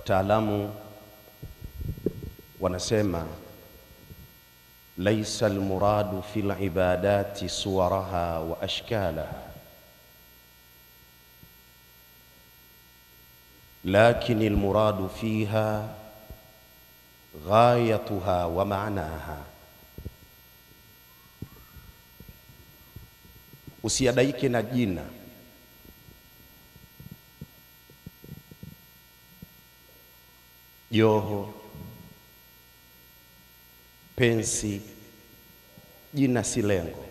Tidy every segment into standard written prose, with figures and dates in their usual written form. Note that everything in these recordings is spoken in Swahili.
Wataalamu wanasema laisa almuradu fil ibadati suwaraha wa ashkalaha, lakin almuradu fiha ghayatuha wa ma'naha. Usiadaike na jina, joho, pensi. Jina si lengo,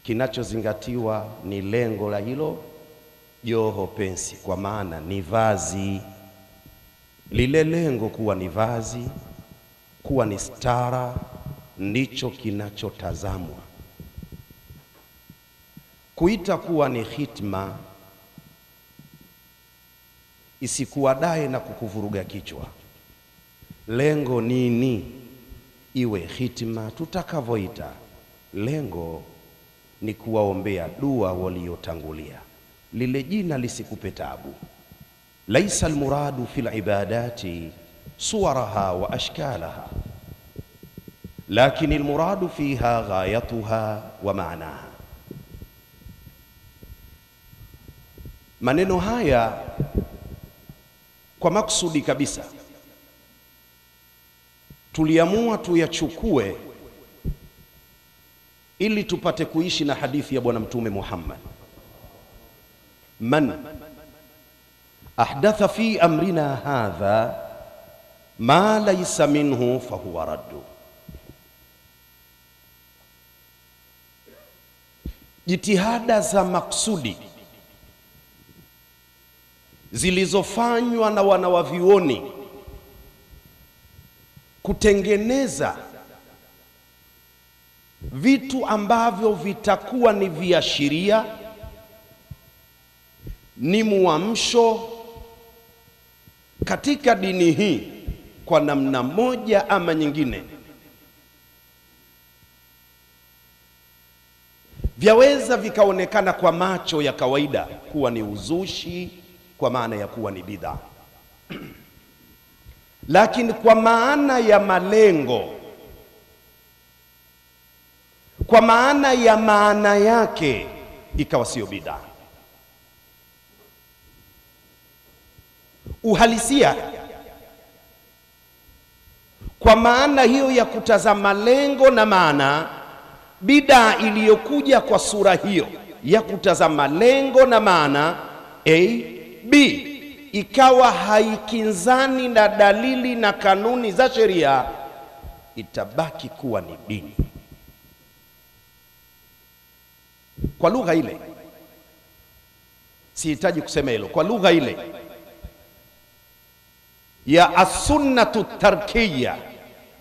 kinachozingatiwa ni lengo la hilo joho, pensi, kwa maana ni vazi. Lile lengo kuwa ni vazi, kuwa ni stara, ndicho kinachotazamwa. Kuita kuwa ni hitma isikuadae na kukuvuruga kichwa. Lengo nini iwe hitma? Tutakavoita lengo ni kuwaombea dua waliotangulia, lile jina lisikupe tabu. Laisa almuradu fil ibadati suwaraha wa ashkalaha, lakin almuradu fiha ghayatuha wa ma'naha. Maneno haya kwa maksudi kabisa tuliamua tuyachukue ili tupate kuishi na hadithi ya Bwana Mtume Muhammad, man ahdatha fi amrina hadha ma laysa minhu fahuwa raddu. Jitihada za maksudi zilizofanywa na wanawavyuoni kutengeneza vitu ambavyo vitakuwa ni viashiria, ni muamsho katika dini hii kwa namna moja ama nyingine, vyaweza vikaonekana kwa macho ya kawaida kuwa ni uzushi, kwa maana ya kuwa ni bid'a, lakini kwa maana ya malengo, kwa maana ya maana yake, ikawa sio bid'a. Uhalisia kwa maana hiyo ya kutazama lengo na maana, bid'a iliyokuja kwa sura hiyo ya kutazama lengo na maana A, B, ikawa haikinzani na dalili na kanuni za sheria, itabaki kuwa ni dini. Kwa lugha ile, sihitaji kusema hilo, kwa lugha ile ya as-sunnatu tarkiyya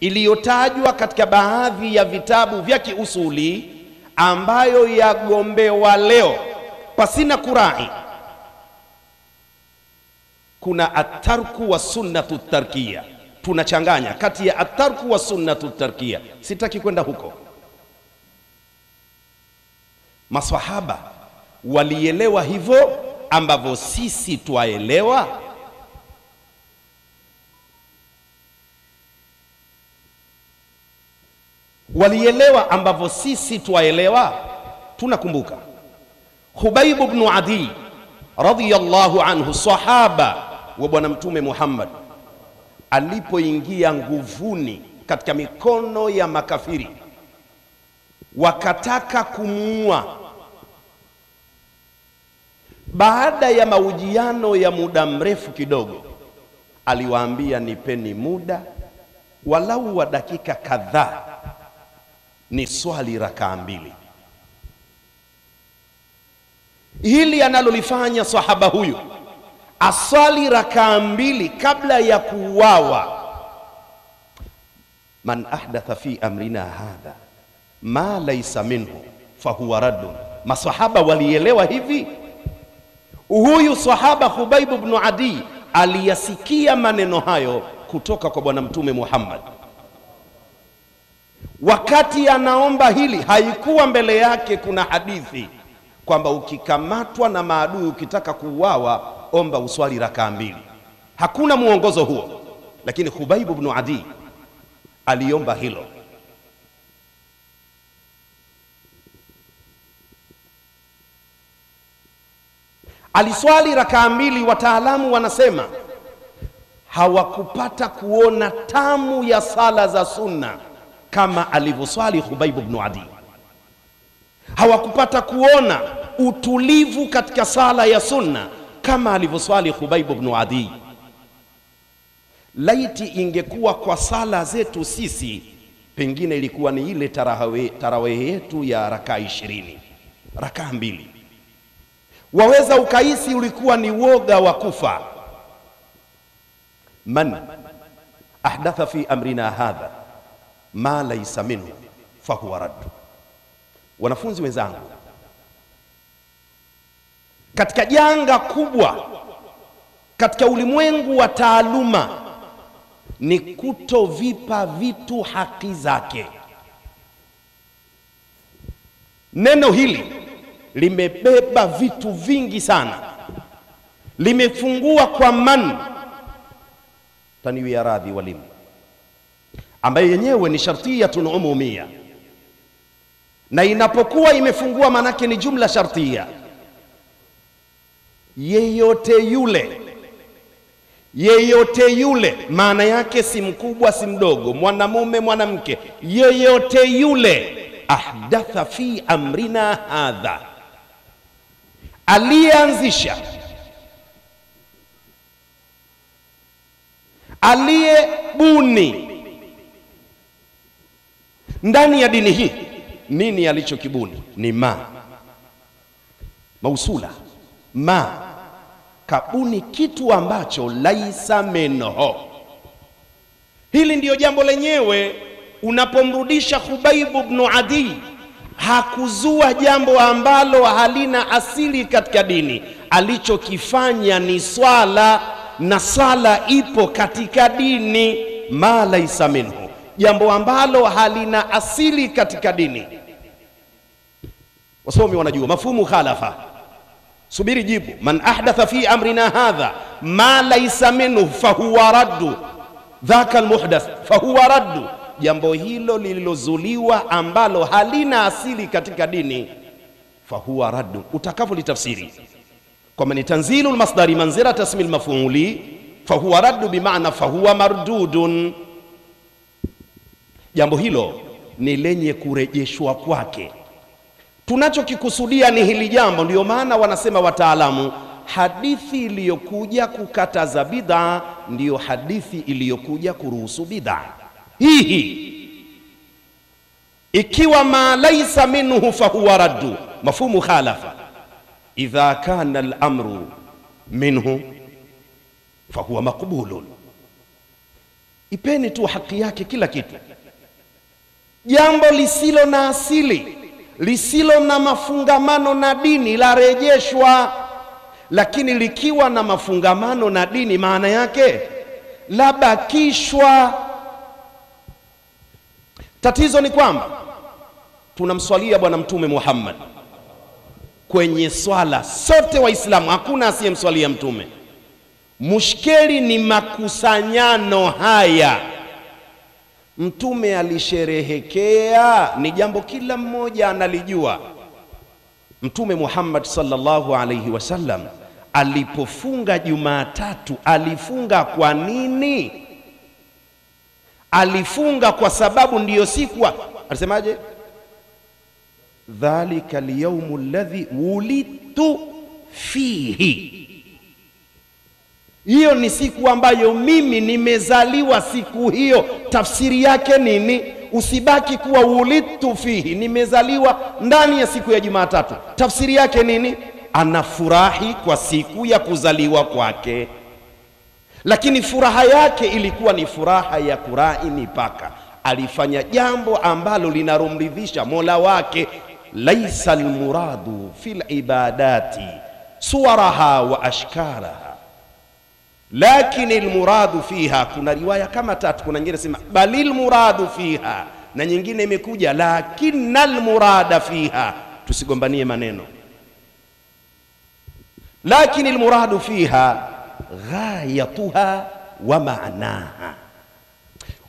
iliyotajwa katika baadhi ya vitabu vya kiusuli, ambayo yagombewa leo pasina kurai, kuna atarku wa sunnatu tarkiyya. Tunachanganya kati ya atarku wa sunnatu tarkiyya. Sitaki kwenda huko. Maswahaba walielewa hivyo ambavyo sisi twaelewa. Walielewa ambavyo sisi twaelewa. Tunakumbuka Khubayb ibn Adi radhiyallahu anhu, sahaba wa Bwana Mtume Muhammad, alipoingia nguvuni katika mikono ya makafiri, wakataka kumuua. Baada ya mahojiano ya muda mrefu kidogo, aliwaambia, nipeni muda walau wa dakika kadhaa, ni swali rakaa 2. Hili analolifanya sahaba huyu, aswali rakaa 2 kabla ya kuuawa. Man ahdatha fi amrina hadha ma laysa minhu fahuwa raddun. Masahaba walielewa hivi. Huyu sahaba Khubayb ibn Adi aliyasikia maneno hayo kutoka kwa Bwana Mtume Muhammad. Wakati anaomba hili, haikuwa mbele yake kuna hadithi kwamba ukikamatwa na maadui ukitaka kuuawa omba uswali rakaa 2. hakuna muongozo huo, lakini Khubayb ibn Adi aliomba hilo. Aliswali rakaa mbili, wataalamu wanasema hawakupata kuona tamu ya sala za sunna kama alivyoswali Khubayb ibn Adi. Hawakupata kuona utulivu katika sala ya sunna kama alivyoswali Khubayb ibn Adi. Laiti ingekuwa kwa sala zetu sisi, pengine ilikuwa ni ile tarawih yetu ya rakaa 20, rakaa mbili, waweza ukaisi ulikuwa ni woga wa kufa. Man ahdatha fi amrina hadha ma laysa minhu fahuwa radd. Wanafunzi wenzangu, katika janga kubwa katika ulimwengu wa taaluma ni kutovipa vitu haki zake. Neno hili limebeba vitu vingi sana, limefungua kwa man, taniwia radhi walimu, ambaye yenyewe ni shartiyatun umumia, na inapokuwa imefungua manake ni jumla shartia. Yeyote yule, maana yake si mkubwa si mdogo, mwanamume mwanamke, yeyote yule ahdatha fi amrina hadha, aliyeanzisha, aliyebuni ndani ya dini hii. Nini alichokibuni? Ni mausula, kabuni kitu ambacho laisa minho. Hili ndiyo jambo lenyewe. Unapomrudisha Khubayb ibn Adi, hakuzua jambo ambalo halina asili katika dini. Alichokifanya ni swala, na swala ipo katika dini. Ma laisa minhu, jambo ambalo halina asili katika dini. Wasomi wanajua mafhumu khalafa. Subiri jibu. Man ahdatha fi amrina hadha ma laysa minhu fahuwa raddu, dhaka almuhdath fahuwa raddu. Jambo hilo lililozuliwa ambalo halina asili katika dini, fahuwa raddu. Utakapolitafsiri kwamba ni tanzilul masdari manzilata ismil maf'uli, fahuwa raddu bimaana fahuwa mardudun. Jambo hilo ni lenye kurejeshwa kwake. Tunachokikusudia ni hili jambo. Ndio maana wanasema wataalamu, hadithi iliyokuja kukataza bid'a ndiyo hadithi iliyokuja kuruhusu bid'a. Hii ikiwa ma laysa minhu fahuwa raddu, mafhumu khalafa. Idha kana al-amru minhu fahuwa maqbulun. Ipeni tu haki yake kila kitu. Jambo lisilo na asili, lisilo na mafungamano na dini la rejeshwa, lakini likiwa na mafungamano na dini maana yake labakishwa. Tatizo ni kwamba tunamswalia Bwana Mtume Muhammad kwenye swala, sote Waislamu, hakuna asiyemswalia Mtume. Mushkeli ni makusanyano haya. Mtume alisherehekea, ni jambo kila mmoja analijua. Mtume Muhammad sallallahu alayhi wasallam alipofunga Jumatatu, alifunga kwa nini? Alifunga kwa sababu ndiyo siku, alisemaje? Dhalika al-yawmu alladhi wulidtu fihi, hiyo ni siku ambayo mimi nimezaliwa siku hiyo. Tafsiri yake nini? Usibaki kuwa wulidtu fihi, nimezaliwa ndani ya siku ya Jumatatu. Tafsiri yake nini? Anafurahi kwa siku ya kuzaliwa kwake, lakini furaha yake ilikuwa ni furaha ya kurai mipaka. Alifanya jambo ambalo linarumridhisha Mola wake. Laisa almuradu fil ibadati suwaraha wa ashkalaha, lakini almuradu fiha. Kuna riwaya kama tatu, kuna nyingine sema balil muradu fiha, na nyingine imekuja lakinnal murada fiha. Tusigombanie maneno. Lakini almuradu fiha ghayatuha wa maanaha.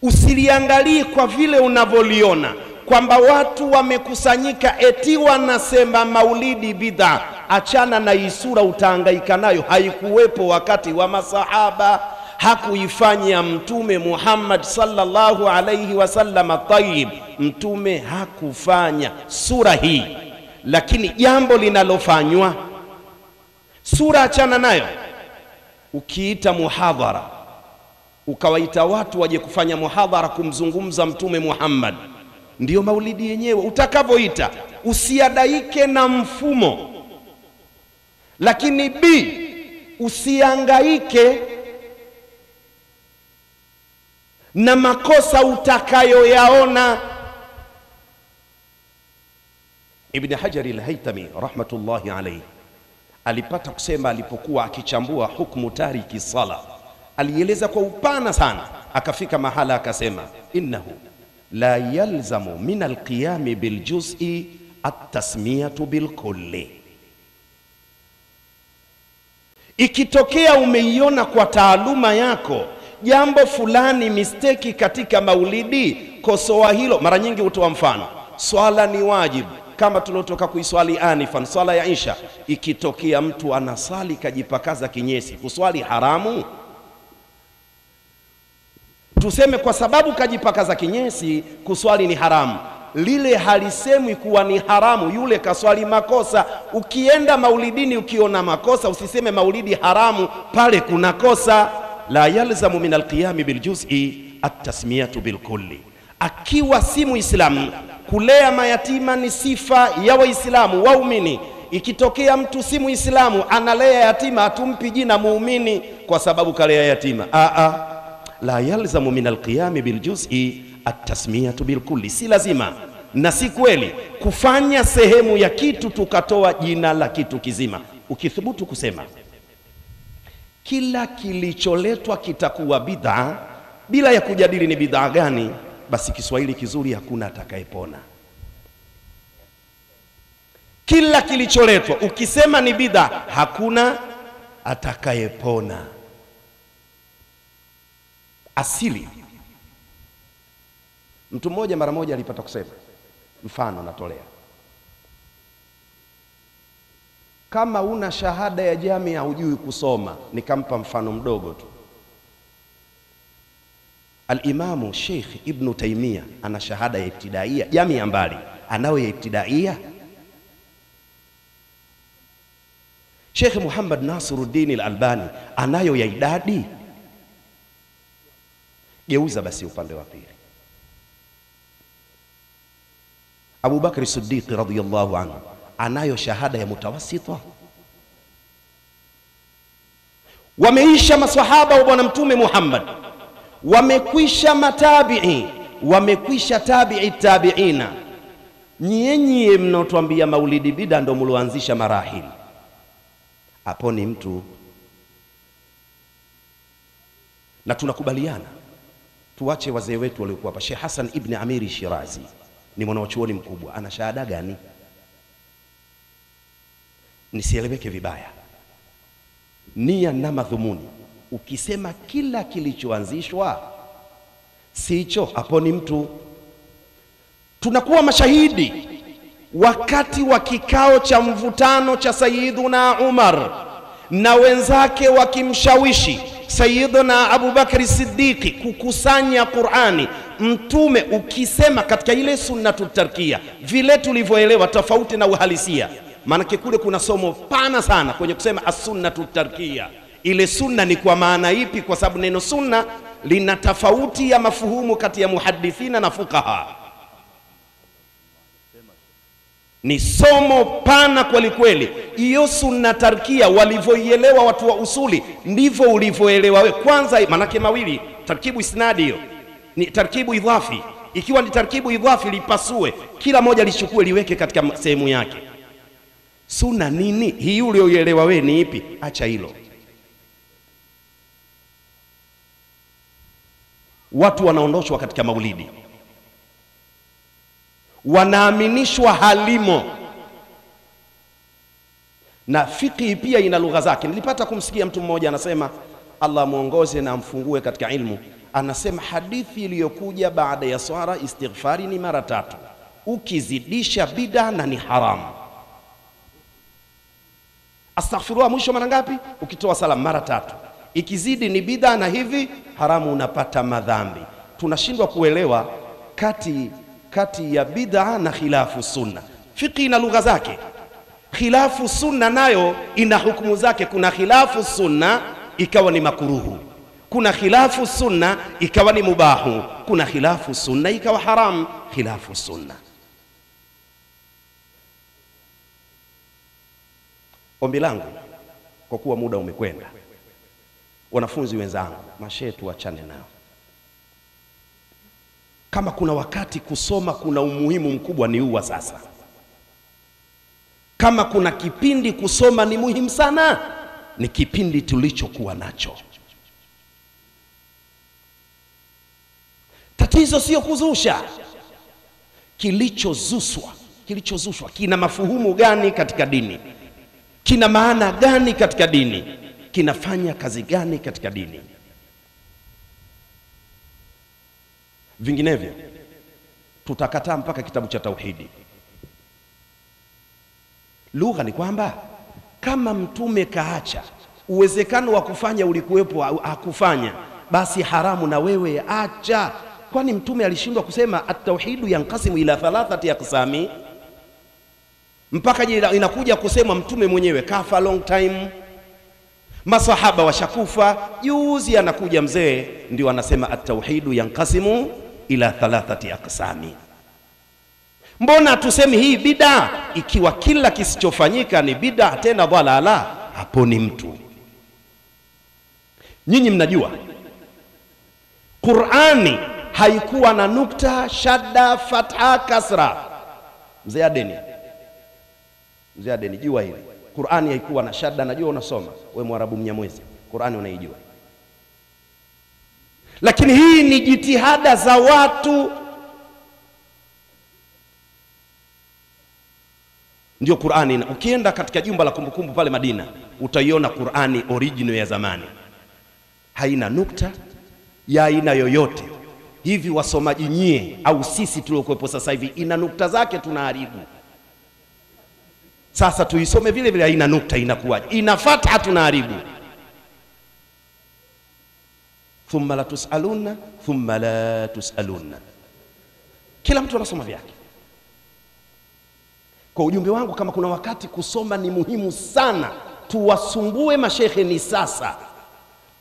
Usiliangalie kwa vile unavyoliona kwamba watu wamekusanyika eti wanasema maulidi bid'a. Achana na isura, utahangaika nayo. Haikuwepo wakati wa masahaba, hakuifanya Mtume Muhammad sallallahu alayhi wasallam. Tayyib, Mtume hakufanya sura hii, lakini jambo linalofanywa sura, achana nayo. Ukiita muhadhara, ukawaita watu waje kufanya muhadhara kumzungumza Mtume Muhammad, ndiyo maulidi yenyewe. Utakavyoita, usiadaike na mfumo. Lakini B, usiangaike na makosa utakayoyaona. Ibn Hajar al-Haytami rahmatullahi alayhi alipata kusema alipokuwa akichambua hukumu tariki sala, alieleza kwa upana sana, akafika mahala akasema, innahu la yalzamu min alqiyami biljuz'i at-tasmiyatu bilkulli. Ikitokea umeiona kwa taaluma yako jambo fulani mistake katika maulidi, kosoa hilo. Mara nyingi hutoa mfano, swala ni wajibu kama tulotoka kuiswali anifan, swala ya Isha. Ikitokea mtu anasali kajipakaza kinyesi, kuswali haramu? Tuseme kwa sababu kajipakaza kinyesi kuswali ni haramu, lile halisemwi kuwa ni haramu, yule kaswali makosa. Ukienda maulidini ukiona makosa, usiseme maulidi haramu, pale kuna kosa. La yalzamu min alqiyami biljuz'i at-tasmiyatu bilkulli. Akiwa si Muislamu, kulea mayatima ni sifa ya Waislamu waumini. Ikitokea mtu si Muislamu analea yatima, hatumpi jina muumini kwa sababu kalea yatima. La yalzamu min alqiyami biljuz'i at-tasmiyatu bilkulli. Si lazima na si kweli kufanya sehemu ya kitu tukatoa jina la kitu kizima. Ukithubutu kusema kila kilicholetwa kitakuwa bid'a bila ya kujadili ni bid'a gani, basi Kiswahili kizuri, hakuna atakayepona. Kila kilicholetwa ukisema ni bid'a, hakuna atakayepona. Asili, mtu mmoja mara moja alipata kusema, mfano natolea, kama una shahada ya jamia hujui kusoma. Nikampa mfano mdogo tu. Al-Imamu Sheikh Ibn Taymiyyah ana shahada ya ibtidaia, jamia mbali, anao ya ibtidaia. Sheikh Muhammad Nasiruddin al-Albani anayo ya idadi. Geuza basi upande wa pili. Abu Bakr Siddiq radhiyallahu anhu anayo shahada ya mutawassita. Wameisha maswahaba wa bwana Mtume Muhammad, wamekwisha matabi'i, wamekwisha tabi'i tabi'ina. Nyinyi mnaotuambia maulidi bid'a ndo mloanzisha marahili. Hapo ni mtu, na tunakubaliana tuache wazee wetu waliokuwa hapa. Sheikh Hassan ibn Amiri Shirazi ni mwanachuoni mkubwa, ana shahada gani? Nisieleweke vibaya, nia na madhumuni. Ukisema kila kilichoanzishwa sicho, hapo ni mtu. Tunakuwa mashahidi wakati wa kikao cha mvutano cha Sayyiduna Umar na wenzake wakimshawishi Sayyiduna Abu Bakr Siddiqi kukusanya Qur'ani. Mtume ukisema katika ile sunnatu tarkia, vile tulivyoelewa tofauti na uhalisia, maana kule kuna somo pana sana kwenye kusema as-sunnatu tarkia. Ile sunna ni kwa maana ipi? Kwa sababu neno sunna lina tofauti ya mafuhumu kati ya muhadithina na fuqaha. Ni somo pana kweli kweli. Hiyo sunna tarkia walivyoielewa watu wa usuli ndivyo ulivyoelewa wewe. Kwanza manake mawili, tarkibu isnadi, hiyo ni tarkibu idhafi. Ikiwa ni tarkibu idhafi, lipasue kila moja lichukue liweke katika sehemu yake. Sunna nini? Hii ulioielewa wewe ni ipi? Acha hilo. Watu wanaondoshwa katika maulidi, wanaaminishwa halimo. Na fiqhi pia ina lugha zake. Nilipata kumsikia mtu mmoja anasema, Allah muongoze na amfungue katika ilmu, anasema hadithi iliyokuja baada ya swala istighfari ni mara 3, ukizidisha bid'a na ni haramu. Astaghfirullah mwisho mara ngapi? Ukitoa salamu mara 3. Ikizidi ni bid'a na hivi haramu, unapata madhambi. Tunashindwa kuelewa kati ya bid'a na khilafu sunna. Fiqhi ina lugha zake. Khilafu sunna nayo ina hukumu zake. Kuna khilafu sunna ikawa ni makuruhu, kuna khilafu sunna ikawa ni mubahu, kuna khilafu sunna ikawa haram. Khilafu sunna. Ombi langu, kwa kuwa muda umekwenda, wanafunzi wenzangu, mashehe tuachane nao. Kama kuna wakati kusoma kuna umuhimu mkubwa ni huwa sasa. Kama kuna kipindi kusoma ni muhimu sana, ni kipindi tulichokuwa nacho. Tatizo sio kuzusha. Kilichozushwa kina mafuhumu gani katika dini? Kina maana gani katika dini? Kinafanya kazi gani katika dini? Vinginevyo tutakataa mpaka kitabu cha tauhidi. Lugha ni kwamba kama mtume kaacha, uwezekano wa kufanya ulikuwepo, hakufanya, basi haramu na wewe acha. Kwani mtume alishindwa kusema at-tauhidu yanqasimu ila 3 aqsami? Mpaka inakuja kusema mtume mwenyewe kafa long time, masahaba washakufa, juzi anakuja mzee ndio anasema at-tauhidu yanqasimu ila 3 aqsami. Mbona tusemi hii bid'a ikiwa kila kisichofanyika ni bid'a tena dhalala? Hapo ni mtu. Nyinyi mnajua Qur'ani haikuwa na nukta, shadda, fatha, kasra. Mzee Adeni jua hili. Qur'ani haikuwa na shadda, najua unasoma wewe Mwarabu Mnyamwezi, Qur'ani unaijua. Lakini hii ni jitihada za watu. Ndio Qur'ani. Ukienda katika jumba la kumbukumbu pale Madina, utaiona Qur'ani original ya zamani. Haina nukta ya aina yoyote. Hivi wasomaji nyie au sisi tuliokuepo sasa hivi, ina nukta zake tunaharibu. Sasa tuisome vile vile haina nukta, inakuwaje? Ina fatha tunaharibu. Thumma la tusaluna, thumma la tusaluna. Kila mtu anasoma vyake. Kwa ujumbe wangu, kama kuna wakati kusoma ni muhimu sana, tuwasumbue mashehe ni sasa.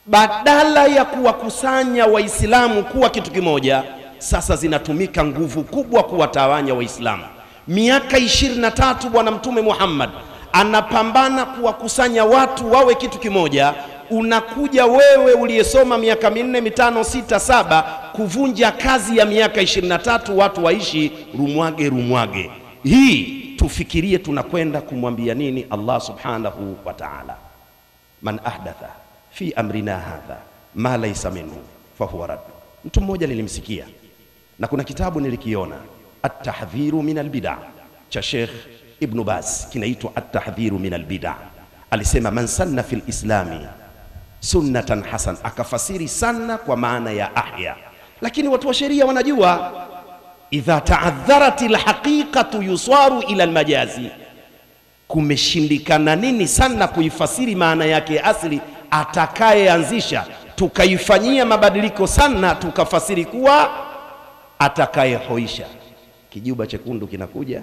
Badala ya kuwakusanya Waislamu kuwa kitu kimoja, sasa zinatumika nguvu kubwa kuwatawanya Waislamu. Miaka 23 Bwana Mtume Muhammad anapambana kuwakusanya watu wawe kitu kimoja. Unakuja wewe uliyesoma miaka 4, 5, 6, 7 kuvunja kazi ya miaka 23 watu waishi rumwage. Hii tufikirie tunakwenda kumwambia nini Allah subhanahu wa ta'ala. Man ahdatha fi amrina hadha ma laysa minhu fahuwa radd. Mtu mmoja nilimsikia na kuna kitabu nilikiona, At-Tahdhiru min al-Bid'ah cha Sheikh Ibn Baz, kinaitwa At-Tahdhiru min al-Bid'ah. Alisema man sanna fil islami sunnatan hasan, akafasiri sana kwa maana ya ahya. Lakini watu wa sheria wanajua idha ta'adharat al-haqiqatu yuswaru ila al-majazi. Kumeshindikana nini sana kuifasiri maana yake asili, atakayeanzisha tukaifanyia mabadiliko sana, tukafasiri kuwa atakayehoisha. Kijuba chekundu kinakuja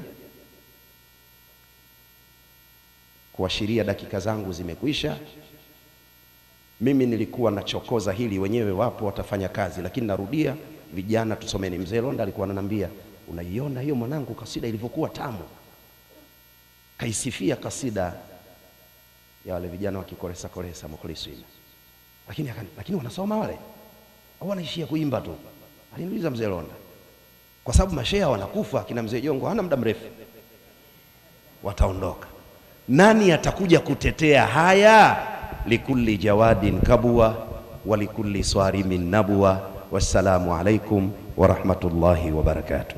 kuashiria dakika zangu zimekwisha. Mimi nilikuwa nachokoza hili, wenyewe wapo watafanya kazi, lakini narudia, vijana tusomeni. Mzee Londa alikuwa ananiambia, unaiona hiyo mwanangu kasida ilivyokuwa tamu? Kaisifia kasida ya wale vijana wakikoresa mukhlisina. Lakini wanasoma wale au wanaishia kuimba tu? Aliniuliza Mzee Londa. Kwa sababu mashehe wanakufa, kina Mzee Jongo hana muda mrefu wataondoka. Nani atakuja kutetea haya? Likulli jawadin kabwa wa likulli swarimin nabwa. Wassalamu alaikum wa rahmatullahi wa barakatuh.